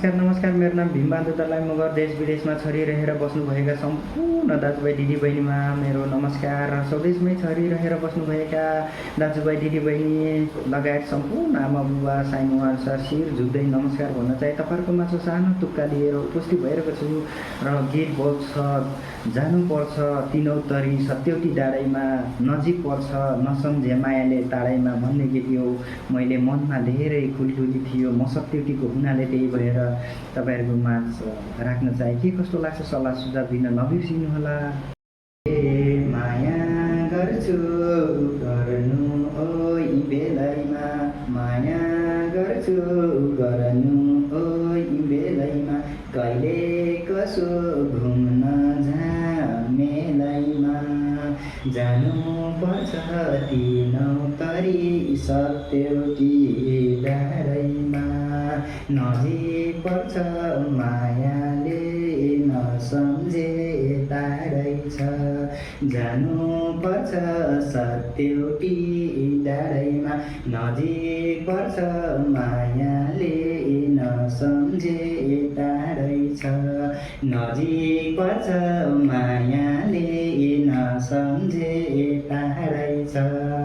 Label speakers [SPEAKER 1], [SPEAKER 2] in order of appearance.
[SPEAKER 1] नमस्कार मेरो नाम भीमबहादुर दलाइ मगर देश विदेशमा छरिरहेर बस्नुभएका सम्पूर्ण दाजुभाइ दिदीबहिनीमा मेरो नमस्कार र स्वदेशमै छरिरहेर बस्नुभएका दाजुभाइ दिदीबहिनी लगायत सम्पूर्ण आमा बुबा साइनो अनुसार शिर झुक्दै नमस्कार भन्न चाहे तपाईँहरूको माझ सानो तुक्का लिएर उपस्थित भइरहेको छु र गीत बोल्छ जानुपर्छ तिनौतरी सत्यौटी डाँडैमा नजिक पर्छ नसम्झे मायाले टाढैमा भन्ने गीत यो मैले मनमा धेरै खुल्दुली थियो म सत्यौटीको हुनाले त्यही भएर तपाईँहरूको माझ राख्न चाहे के कस्तो लाग्छ सल्लाह सुझाव दिन नबिर्सिनुहोला। माया गर्छु गर्नु ओइ बेलैमा माया गर्छु गर्नु ओइ बेलैमा कहिले कसो घुम्न झमेलैमा जानु पर्छ तिनौतरी सत्यौटी डाँडैमा नजिक पर्छ मायाले नसम्झे टाढै छ जानु पर्छ सत्यौटी डाँडैमा नजिक पर्छ मायाले नसम्झे टाढै छ नजिक पर्छ मायाले नसम्झे टाढै छ।